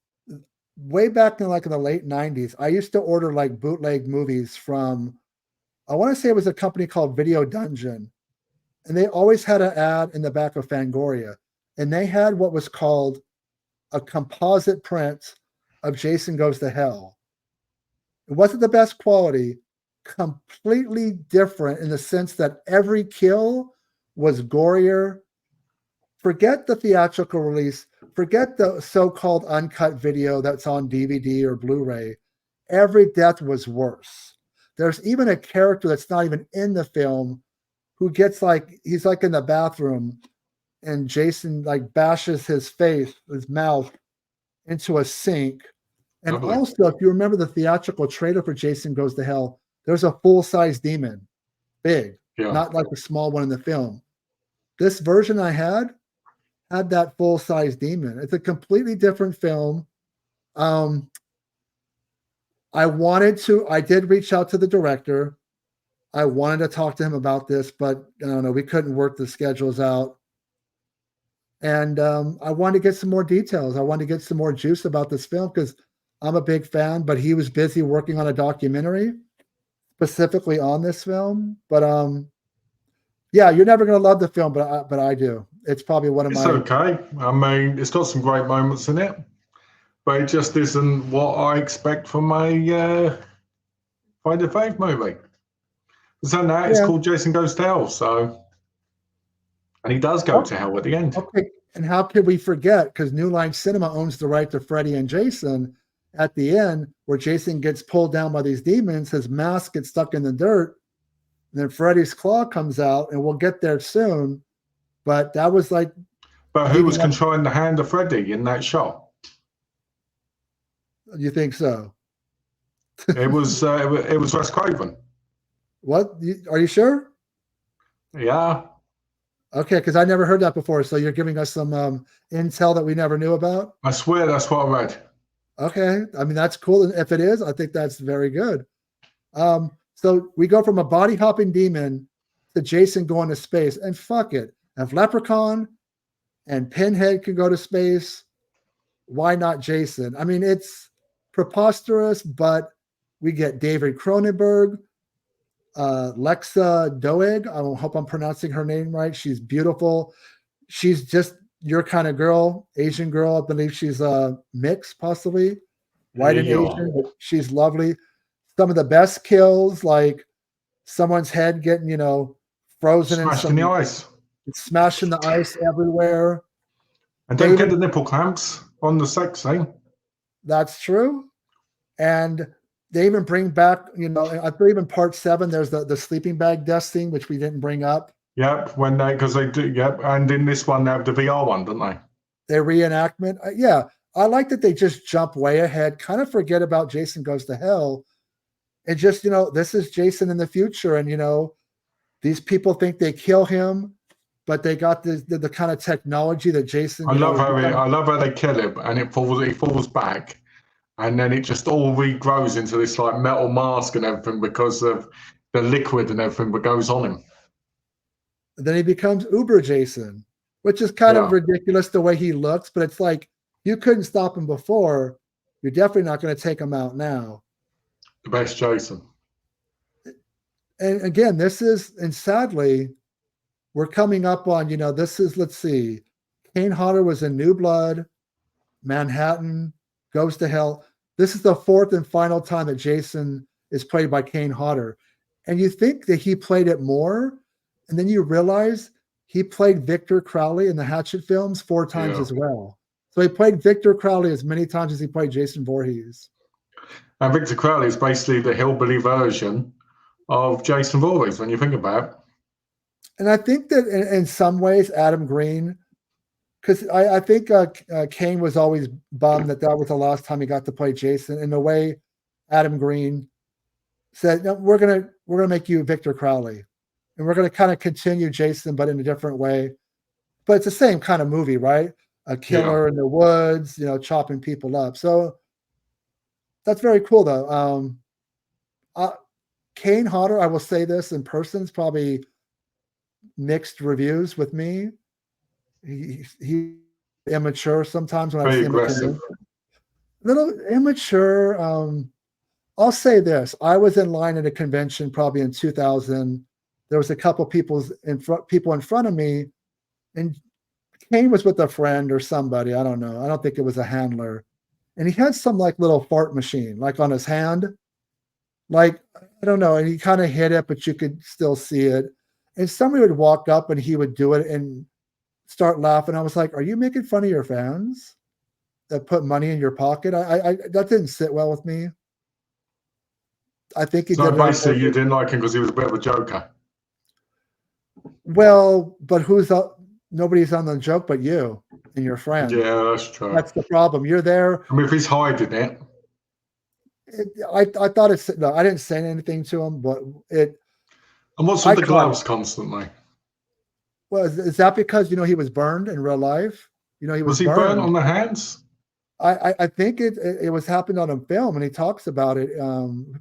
Way back in the late 90s, I used to order like bootleg movies from, I want to say it was a company called Video Dungeon. And they always had an ad in the back of Fangoria. And they had what was called a composite print of Jason Goes to Hell. It wasn't the best quality, completely different in the sense that every kill was gorier. Forget the theatrical release. Forget the so-called uncut video that's on DVD or Blu-ray. Every death was worse. There's even a character that's not even in the film who gets he's in the bathroom and Jason like bashes his mouth into a sink. And Lovely. also, if you remember the theatrical trailer for Jason Goes to Hell, there's a full-size demon, big, Yeah. not like the small one in the film. This version I had that full-size demon. It's a completely different film. I did reach out to the director. I wanted to talk to him about this, but I don't know, we couldn't work the schedules out. And I wanted to get some more details. I wanted to get some more juice about this film because I'm a big fan, but he was busy working on a documentary specifically on this film. But yeah, you're never going to love the film, but I do. It's probably one of It's my. okay. I mean, it's got some great moments in it, but it just isn't what I expect from a Friday the 5th movie. So now it's called Jason Goes to Hell, so, and he does go to hell at the end. Okay, and how could we forget? Because New Line Cinema owns the right to Freddy and Jason. At the end, where Jason gets pulled down by these demons, his mask gets stuck in the dirt, and then Freddy's claw comes out, and we'll get there soon. But that was like. But who was controlling the hand of Freddy in that shot? You think so? It was Wes Craven. What? Are you sure? Yeah. Okay, because I never heard that before. So you're giving us some intel that we never knew about? I swear that's what I read. Okay. I mean, that's cool. And if it is, I think that's very good. So we go from a body hopping demon to Jason going to space. And fuck it. If Leprechaun and Pinhead can go to space, why not Jason? I mean, it's preposterous, but we get David Cronenberg, Lexa Doeg. I hope I'm pronouncing her name right. She's beautiful. She's just your kind of girl, Asian girl. I believe she's mixed, possibly white and Asian, but she's lovely. Some of the best kills, like someone's head getting, frozen in the ice. Smashing the ice everywhere. And don't get the nipple clamps on the sex scene. That's true. And they even bring back, I believe in part 7, there's the sleeping bag death scene, which we didn't bring up. Yep, because they do. Yep, and in this one they have the VR one, don't they? Their reenactment. Yeah, I like that they just jump way ahead, kind of forget about Jason Goes to Hell, and just this is Jason in the future, and these people think they kill him, but they got the kind of technology that Jason. I love how they kill him, and he falls back. And then it just all regrows into this like metal mask and everything because of the liquid and everything that goes on him. Then he becomes Uber Jason, which is kind of ridiculous the way he looks, but it's like you couldn't stop him before. You're definitely not going to take him out now. The best Jason. And again, and sadly, we're coming up on, let's see, Kane Hodder was in New Blood, Manhattan, Goes to Hell. This is the 4th and final time that Jason is played by Kane Hodder. And you think that he played it more, and then you realize he played Victor Crowley in the Hatchet films 4 times as well. So he played Victor Crowley as many times as he played Jason Voorhees. And Victor Crowley is basically the hillbilly version of Jason Voorhees when you think about it. And I think that in some ways, Adam Green, because I think Kane was always bummed that was the last time he got to play Jason. In a way, Adam Green said, "No, we're gonna make you Victor Crowley, and we're gonna kind of continue Jason, but in a different way. But it's the same kind of movie, right? A killer in the woods, chopping people up. So that's very cool, though. Kane Hodder, I will say this in person, is probably mixed reviews with me. He immature sometimes when I see him. A little immature. I'll say this: I was in line at a convention probably in 2000. There was a couple people in front of me, and Kane was with a friend or somebody. I don't know. I don't think it was a handler, and he had some like little fart machine like on his hand. Like, I don't know, and he kind of hit it, but you could still see it. And somebody would walk up and he would do it and start laughing. I was like, are you making fun of your fans that put money in your pocket? I that didn't sit well with me. I think he did. Basically, you didn't like him because he was a bit of a joker. Well, but who's up? nobody's on the joke but you and your friend. Yeah, that's true. That's the problem. You're there. I mean, if he's hiding it, I thought it's no. I didn't say anything to him, but it and what's I with the caught gloves constantly? was is that because he was burned in real life? He Was was he burnt burned. on the hands? I think it was happened on a film, and he talks about it,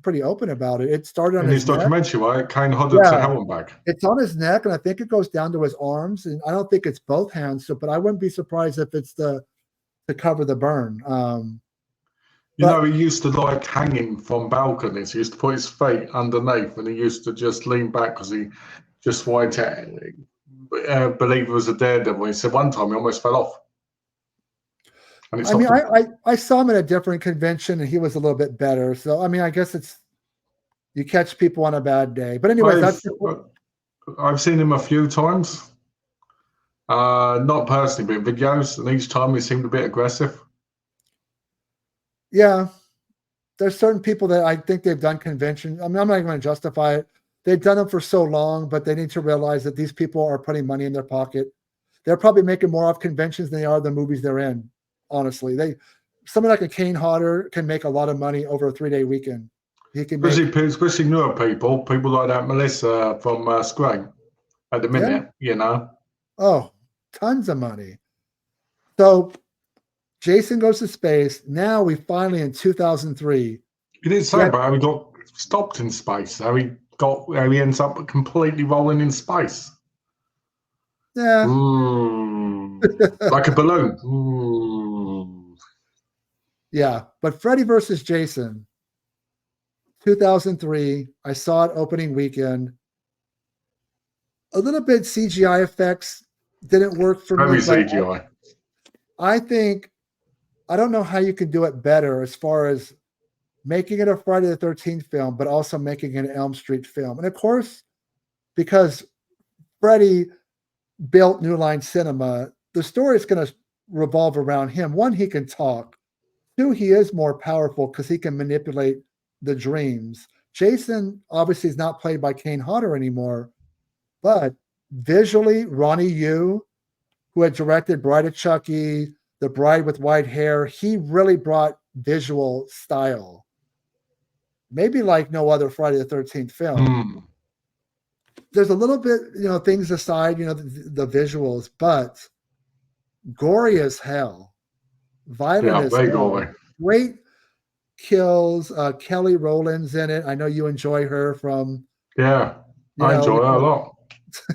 pretty open about it. It started on In his his neck. documentary, right? Kane Hodder to Yeah. hell and back. It's on his neck, and I think it goes down to his arms, and I don't think it's both hands. So, but I wouldn't be surprised if it's to cover the burn. You know, But he used to like hanging from balconies. He used to put his feet underneath, and he used to just lean back because he just wanted to believe he was a daredevil. He said one time he almost fell off. And it's I mean, often, I saw him at a different convention, and he was a little bit better. So, I mean, I guess it's you catch people on a bad day. But anyways, I've seen him a few times. Not personally, but in videos, and each time he seemed a bit aggressive. yeah. There's certain people that I think they've done conventions. I mean, I'm not even going to justify it. They've done them for so long, but they need to realize that these people are putting money in their pocket. They're probably making more off conventions than they are the movies they're in. Honestly, someone like a Kane Hodder can make a lot of money over a 3-day weekend. He can make, Especially newer people like that Melissa from Screen at the minute, oh, tons of money. So Jason goes to space. Now we finally in 2003. He didn't say about how he got stopped in space, how he ends up completely rolling in space. Yeah. Like a balloon. Yeah. But Freddy versus Jason, 2003. I saw it opening weekend. A little bit CGI effects didn't work for me. Very CGI. I don't know how you can do it better as far as making it a Friday the 13th film, but also making it an Elm Street film. And of course, because Freddy built New Line Cinema, the story is going to revolve around him. One, he can talk. Two, he is more powerful because he can manipulate the dreams. Jason obviously is not played by Kane Hodder anymore, but visually, Ronnie Yu, who had directed Bride of Chucky, The Bride with White Hair, he really brought visual style. Maybe like no other Friday the 13th film. There's a little bit, things aside, the visuals, but gory as hell. Violent as hell. Gory. Great kills. Kelly Rowland's in it. I know you enjoy her from. Yeah, I enjoy her a lot.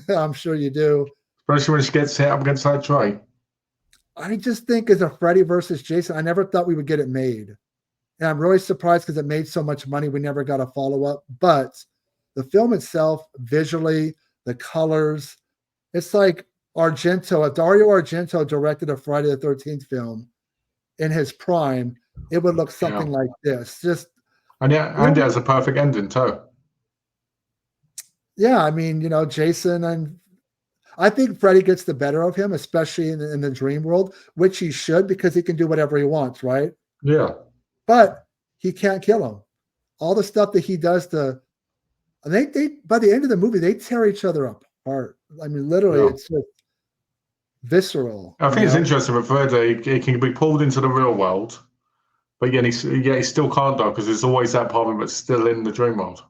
I'm sure you do. Especially when she gets hit up against that tray. I just think as a Freddy versus Jason, I never thought we would get it made. And I'm really surprised because it made so much money. We never got a follow-up. But the film itself, visually, the colors, it's like Argento. If Dario Argento directed a Friday the 13th film in his prime, it would look something like this. And it has a perfect ending too. Yeah, I mean, Jason, and I think Freddy gets the better of him, especially in the dream world, which he should because he can do whatever he wants, right? Yeah. But he can't kill him. All the stuff that he does they by the end of the movie, they tear each other apart. I mean, literally, it's just visceral. I think it's interesting with Freddy, he can be pulled into the real world, but yet he still can't die because there's always that part of him that's still in the dream world.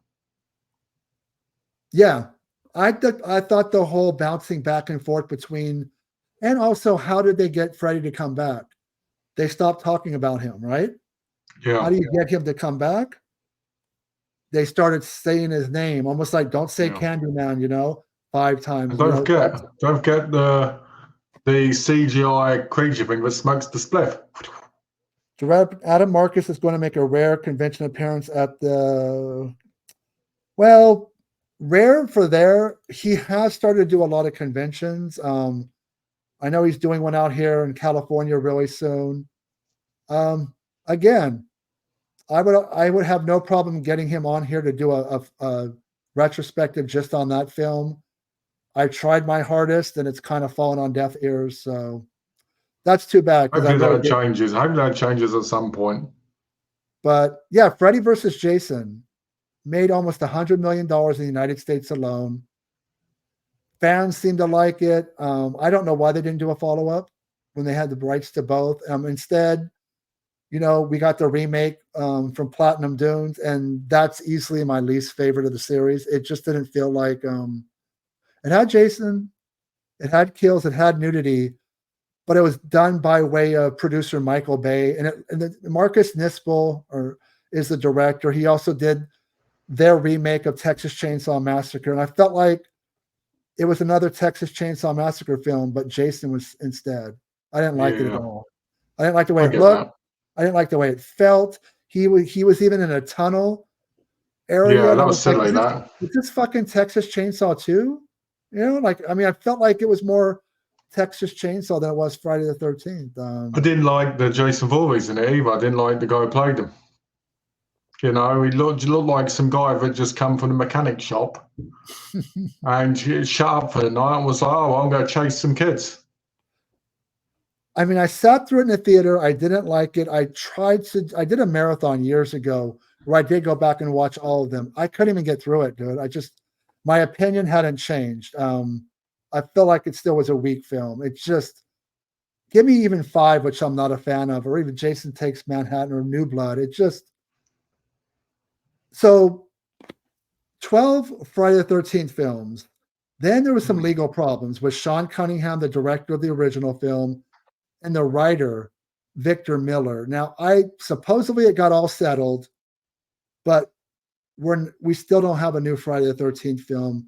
Yeah. I thought the whole bouncing back and forth between, and also how did they get Freddy to come back? They stopped talking about him, right? Yeah. How do you get him to come back? They started saying his name, almost like don't say Candyman, 5 times. And don't forget the CGI creature thing that smokes the spliff. Adam Marcus is going to make a rare convention appearance at rare for there. He has started to do a lot of conventions. I know he's doing one out here in California really soon. Again, I would have no problem getting him on here to do a retrospective just on that film. I tried my hardest and it's kind of fallen on deaf ears. So that's too bad. Hopefully that changes. I hope that changes at some point. But yeah, Freddy versus Jason made almost $100 million in the United States alone. Fans seem to like it. I don't know why they didn't do a follow-up when they had the rights to both. Instead, we got the remake from Platinum Dunes, and that's easily my least favorite of the series. It just didn't feel like it had Jason, it had kills, it had nudity, but it was done by way of producer Michael Bay, and Marcus Nispel is the director. He also did their remake of Texas Chainsaw Massacre, and I felt like it was another Texas Chainsaw Massacre film, but Jason was instead. I didn't like it at all. I didn't like the way it looked. That. I didn't like the way it felt. He was even in a tunnel area. Yeah, And that I was was like, silly, that. is this fucking Texas Chainsaw 2? I felt like it was more Texas Chainsaw than it was Friday the 13th. I didn't like the Jason Voorhees in it either. I didn't like the guy who played him. He looked like some guy that just come from the mechanic shop and shut up for the night and was like, oh, I'm going to chase some kids. I sat through it in the theater. I didn't like it. I did a marathon years ago where I did go back and watch all of them. I couldn't even get through it, dude. My opinion hadn't changed. I feel like it still was a weak film. It's just, give me even 5, which I'm not a fan of, or even Jason Takes Manhattan or New Blood. So 12 Friday the 13th films. Then there was some legal problems with Sean Cunningham, the director of the original film, and the writer, Victor Miller. Now, supposedly it got all settled, but we still don't have a new Friday the 13th film.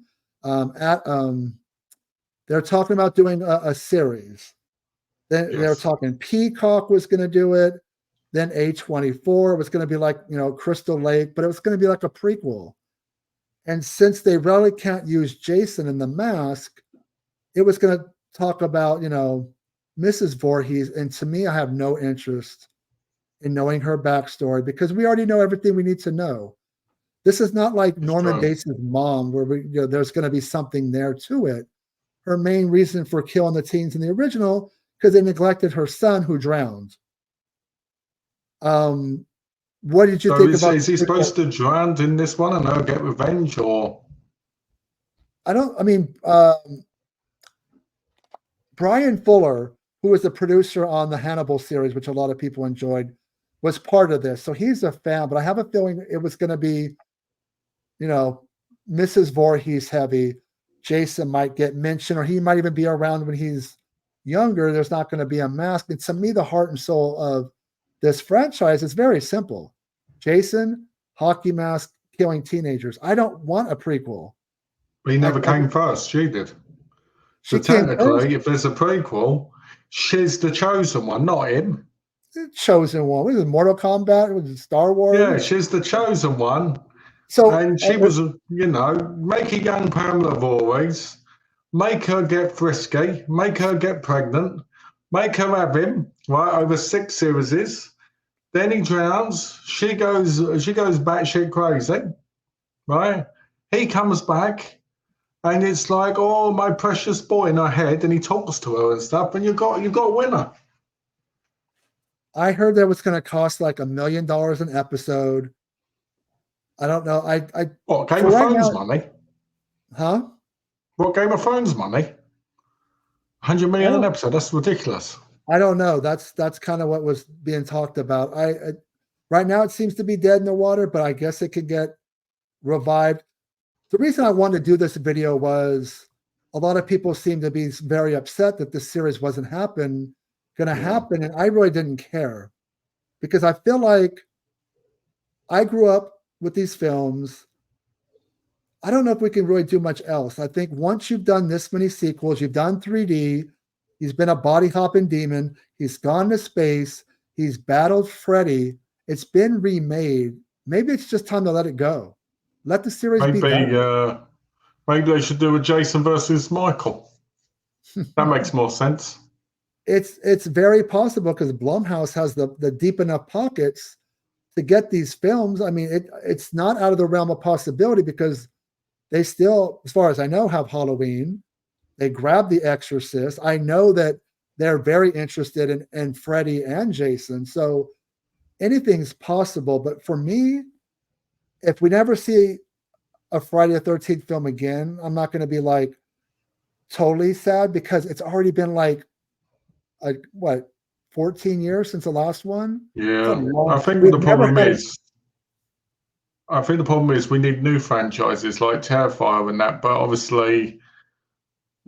They're talking about doing a series. Then they were talking Peacock was going to do it. Then A24 was going to be like, Crystal Lake, but it was going to be like a prequel. And since they really can't use Jason in The Mask, it was going to talk about, Mrs. Voorhees. And to me, I have no interest in knowing her backstory because we already know everything we need to know. This is not like Norman Bates' mom where there's going to be something there to it. Her main reason for killing the teens in the original, because they neglected her son who drowned. What did you think about? Is he supposed to drown in this one and get revenge, or? Brian Fuller, who was the producer on the Hannibal series, which a lot of people enjoyed, was part of this. So he's a fan, but I have a feeling it was going to be, Mrs. Voorhees heavy. Jason might get mentioned, or he might even be around when he's younger. There's not going to be a mask. And to me, the heart and soul of this franchise is very simple. Jason, hockey mask, killing teenagers. I don't want a prequel. But he never came first. She did. So technically, if there's a prequel, she's the chosen one, not him. The chosen one. Was it Mortal Kombat? Was it Star Wars? Yeah, she's the chosen one. And she was, make a young Pamela Voorhees, make her get frisky, make her get pregnant, make her have him, right, over 6 series. Then he drowns. She goes batshit crazy, right? He comes back, and it's like, oh, my precious boy in her head, and he talks to her and stuff, and you've got a winner. I heard that was going to cost like $1 million an episode. I don't know. What, Game of Thrones money? Huh? What, Game of Thrones money? 100 million an episode. That's ridiculous. I don't know. That's kind of what was being talked about. Right now it seems to be dead in the water, but I guess it could get revived. The reason I wanted to do this video was a lot of people seem to be very upset that this series wasn't going to happen, and I really didn't care because I feel like I grew up with these films. I don't know if we can really do much else. I think once you've done this many sequels, you've done 3D, he's been a body hopping demon, he's gone to space, he's battled Freddy, it's been remade. Maybe it's just time to let it go. Let the series be done. Maybe they should do a Jason versus Michael. That makes more sense. It's very possible because Blumhouse has the deep enough pockets to get these films. I mean, it's not out of the realm of possibility because they still, as far as I know, have Halloween. They grabbed The Exorcist. I know that they're very interested in Freddy and Jason. So anything's possible. But for me, if we never see a Friday the 13th film again, I'm not going to be like, totally sad because it's already been like what 14 years since the last one. It's a Yeah, I long. think We've the never problem had a is, I think the problem is we need new franchises like Terrifier and that, but obviously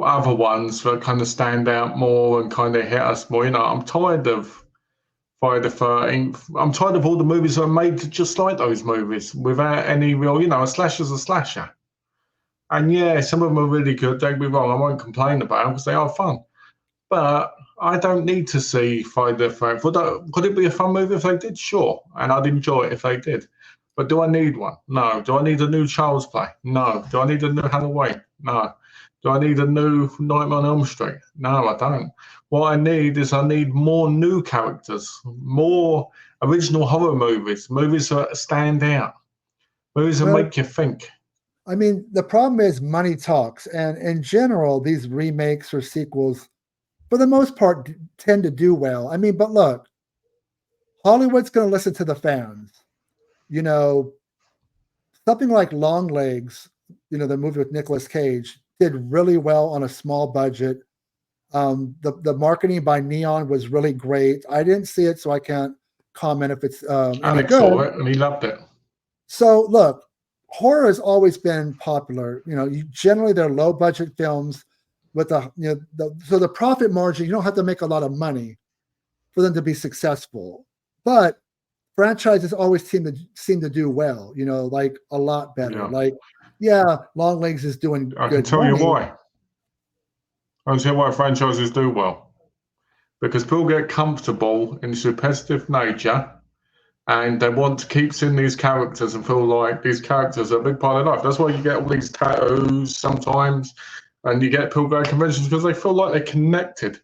other ones that kind of stand out more and kind of hit us more. You know, I'm tired of Friday the 13th. I'm tired of all the movies that are made just like those movies without any real, you know, a slasher's a slasher. And yeah, some of them are really good. Don't get me wrong, I won't complain about them because they are fun. But I don't need to see Friday the 13th. Would it be a fun movie if they did? Sure. And I'd enjoy it if they did. But do I need one? No. Do I need a new Child's Play? No. Do I need a new Halloween? No. Do I need a new Nightmare on Elm Street? No, I don't. What I need more new characters, more original horror movies, movies that stand out, movies that well, make you think. I mean, the problem is money talks, and in general, these remakes or sequels, for the most part, tend to do well. I mean, but look, Hollywood's going to listen to the fans. You know, something like Long Legs, you know, the movie with Nicolas Cage, did really well on a small budget. The marketing by Neon was really great. I didn't see it, so I can't comment if it's any Alex saw good. it and he loved it. So look, horror has always been popular. You know, generally they're low budget films with so the profit margin, you don't have to make a lot of money for them to be successful. But franchises always seem to do well, you know, like a lot better. Yeah. Like, yeah, Long Legs is doing I can good tell you money. why. I can tell you why franchises do well. Because people get comfortable in this repetitive nature and they want to keep seeing these characters and feel like these characters are a big part of life. That's why you get all these tattoos sometimes and you get people go to conventions because they feel like they're connected,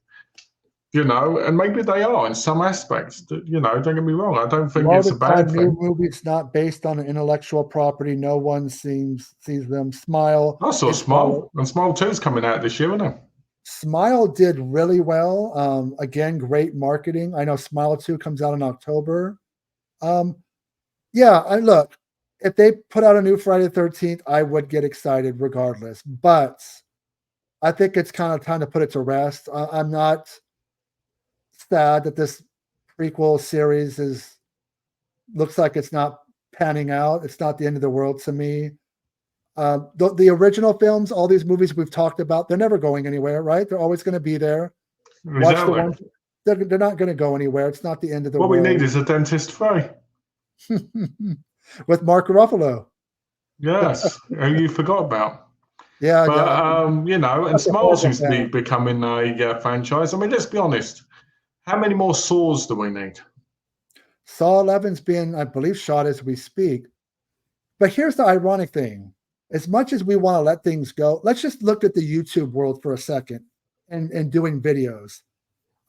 you know, and maybe they are in some aspects. You know, don't get me wrong. I don't A think lot of it's a the time, bad new thing. movies not based on an intellectual property. No one sees them. Smile I saw is probably Smile, and Smile 2 is coming out this year, isn't it? Smile did really well. Again, great marketing. I know Smile 2 comes out in October. Um, yeah, I look, if they put out a new Friday the 13th, I would get excited regardless. But I think it's kind of time to put it to rest. I'm not sad that this prequel series looks like it's not panning out. It's not the end of the world to me. The original films, all these movies we've talked about, they're never going anywhere, right? They're always going to be there. Watch the Exactly. ones they're not going to go anywhere. It's not the end of the What we need world. is a Dentist 3. With Mark Ruffalo. Yes, who you forgot about. Yeah, But, yeah. you know, and Such a Smile horrible seems to be fan. becoming a franchise. I mean, let's be honest. How many more Saws do we need? Saw 11's being, I believe, shot as we speak. But here's the ironic thing. As much as we want to let things go, let's just look at the YouTube world for a second and doing videos.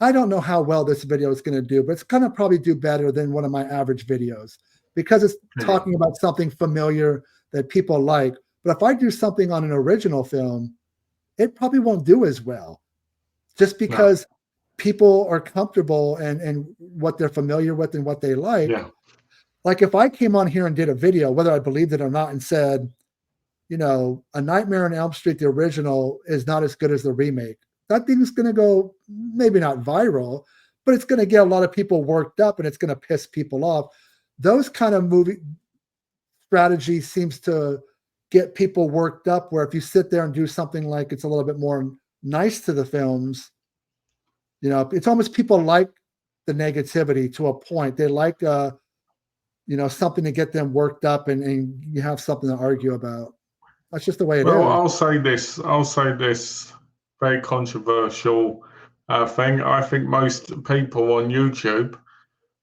I don't know how well this video is going to do, but it's going to probably do better than one of my average videos because it's Yeah. talking about something familiar that people like. But if I do something on an original film, it probably won't do as well just No. because people are comfortable and what they're familiar with and what they like. Yeah. Like if I came on here and did a video, whether I believed it or not, and said, you know, A Nightmare on Elm Street, the original, is not as good as the remake, that thing's going to go maybe not viral, but it's going to get a lot of people worked up and it's going to piss people off. Those kind of movie strategies seems to get people worked up, where if you sit there and do something like it's a little bit more nice to the films, you know, it's almost people like the negativity to a point. They like, you know, something to get them worked up and you have something to argue about. That's just the way it Well, is. I'll say this. I'll say this very controversial thing. I think most people on YouTube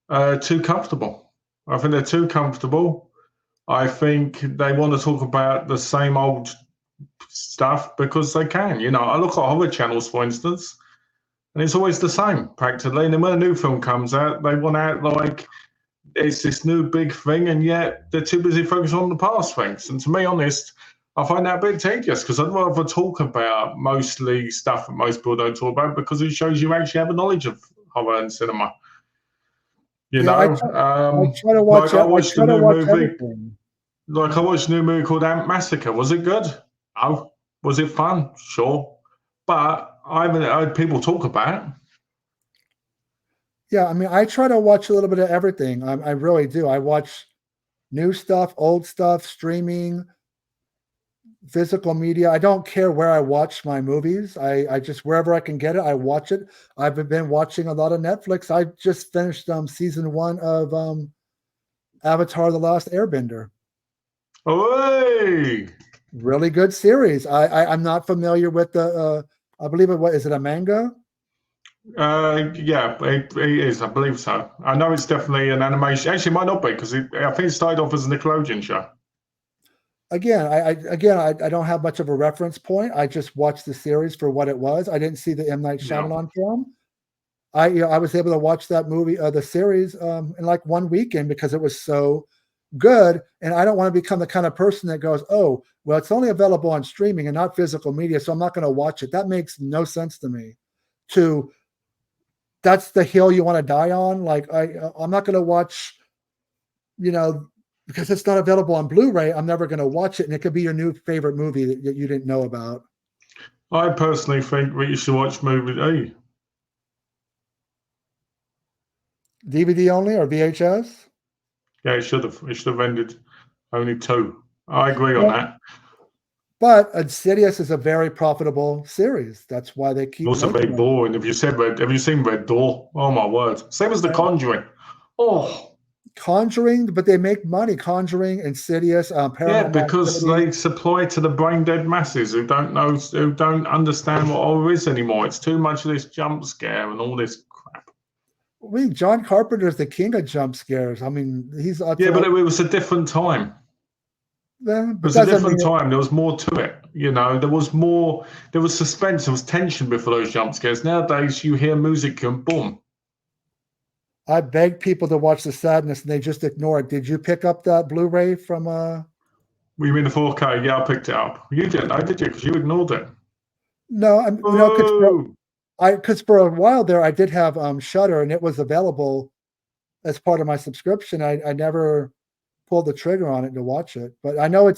are too comfortable. I think they're too comfortable. I think they want to talk about the same old stuff because they can. You know, I look at horror channels, for instance, and it's always the same practically. And then when a new film comes out, they want to act like it's this new big thing, and yet they're too busy focusing on the past things. And to be honest, I find that a bit tedious because I'd rather talk about mostly stuff that most people don't talk about because it shows you actually have a knowledge of horror and cinema. You Yeah, know, I try to like watch. I I watched a try to new watch movie. everything. Like I watched a new movie called Ant Massacre. Was it good? Oh, was it fun? Sure. but I haven't heard people talk about it. Yeah, I mean, I try to watch a little bit of everything. I really do. I watch new stuff, old stuff, streaming, physical media. I don't care where I watch my movies. I just wherever I can get it, I watch it. I've been watching a lot of Netflix. I just finished season 1 of Avatar: The Last Airbender. Hey! Really good series. I'm not familiar with the I believe what is it, a manga? Yeah, it is. I believe so. I know it's definitely an animation. Actually, it might not be because I think it started off as a Nickelodeon show. Again, I don't have much of a reference point. I just watched the series for what it was. I didn't see the M. Night Shyamalan film. I was able to watch that movie, the series, in like one weekend because it was so good. And I don't want to become the kind of person that goes, "Oh, well, it's only available on streaming and not physical media, so I'm not going to watch it." That makes no sense to me. That's the hill you want to die on. Like I'm not going to watch, because it's not available on Blu-ray. I'm never going to watch it, and it could be your new favorite movie that you didn't know about. I personally think we should watch movie. Hey, DVD only or VHS? yeah, it should have. It should have ended only 2. I agree on Well, that. but Insidious is a very profitable series. That's why they keep Also very making them. boring. Have you seen Red Door? Oh my word! Same as The Conjuring. Oh, Conjuring, but they make money. Conjuring, Insidious, yeah, Paranormal because Activity. they supply to the brain dead masses who don't know, who don't understand what horror is anymore. It's too much of this jump scare and all this crap. John Carpenter is the king of jump scares. I mean, Yeah, but it was a different time. But It was a doesn't mean different time. There was more to it. There was more. There was suspense. There was tension before those jump scares. Nowadays, you hear music and boom. I beg people to watch The Sadness and they just ignore it. Did you pick up that Blu-ray from We mean the 4K? Yeah, I picked it up. You didn't, did you? Because you ignored it. No, because for a while there I did have Shudder and it was available as part of my subscription. I never pulled the trigger on it to watch it, but I know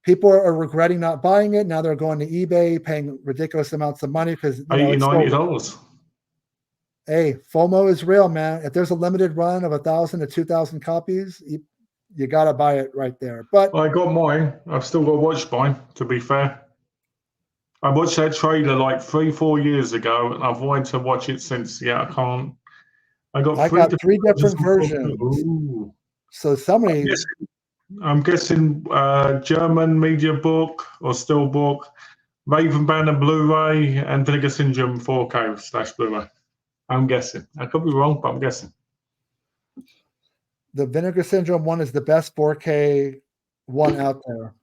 people are regretting not buying it. Now they're going to eBay, paying ridiculous amounts of money because $90. Hey, FOMO is real, man. If there's a limited run of 1,000 to 2,000 copies, you got to buy it right there. But I got mine. I've still got to watch mine, to be fair. I watched that trailer like 3-4 years ago, and I've wanted to watch it since. Yeah, I can't. I got three different versions. Ooh. So somebody, I'm guessing German media book or still book, Raven Banner Blu-ray, and Vinegar Syndrome 4K / Blu-ray. I'm guessing. I could be wrong, but I'm guessing. the Vinegar Syndrome one is the best 4K one out there.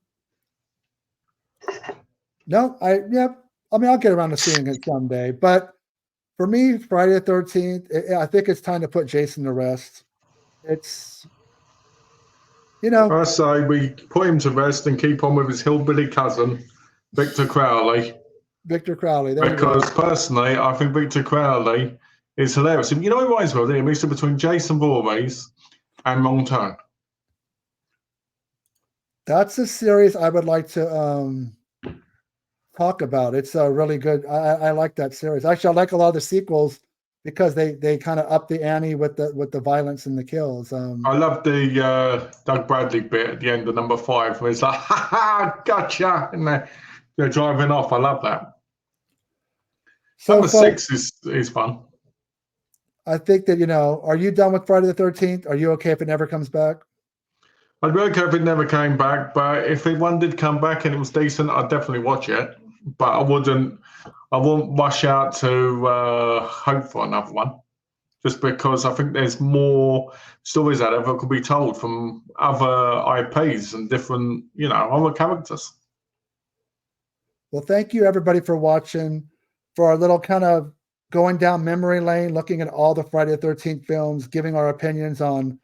No, I mean, I'll get around to seeing it someday. But for me, Friday the 13th, I think it's time to put Jason to rest. It's, I say we put him to rest and keep on with his hillbilly cousin, Victor Crowley. Victor Crowley. Because personally, I think Victor Crowley is hilarious. You know, he reminds me of a mixture between Jason Voorhees and Montan. That's a series I would like to talk about. It's a really good. I like that series. Actually, I like a lot of the sequels because they kind of up the ante with the violence and the kills. I love the Doug Bradley bit at the end of number 5 where it's like, "Ha ha, gotcha," and they're driving off. I love that. So number 6 is fun. I think that are you done with Friday the 13th? Are you okay if it never comes back? I'd be okay if it never came back, but if one did come back and it was decent, I'd definitely watch it. But I wouldn't rush out to hope for another one, just because I think there's more stories out there that could be told from other IPs and different, other characters. Well, thank you everybody for watching, for our little kind of going down memory lane, looking at all the Friday the 13th films, giving our opinions on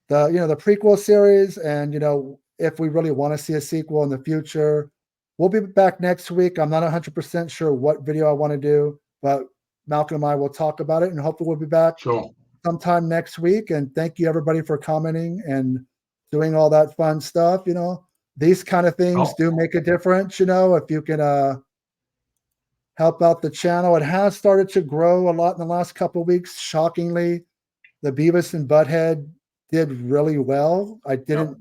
the prequel series, and if we really want to see a sequel in the future. We'll be back next week. I'm not 100% sure what video I want to do, but Malcolm and I will talk about it, and hopefully we'll be back sometime next week. And thank you everybody for commenting and doing all that fun stuff. These kind of things do make a difference. If you can help out the channel. It has started to grow a lot in the last couple of weeks. Shockingly, the Beavis and Butthead did really well. I didn't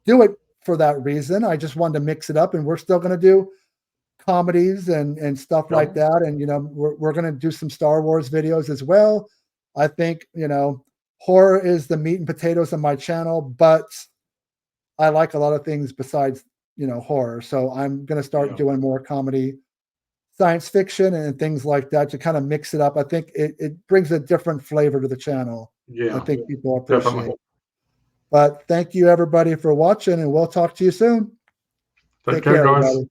do it for that reason. I just wanted to mix it up, and we're still going to do comedies and stuff like that. And, you know, we're going to do some Star Wars videos as well. I think, you know, horror is the meat and potatoes of my channel, but I like a lot of things besides, you know, horror. So I'm going to start doing more comedy, science fiction, and things like that to kind of mix it up. I think it brings a different flavor to the channel. I think people appreciate it. But thank you, everybody, for watching, and we'll talk to you soon. Take care, guys. Everybody.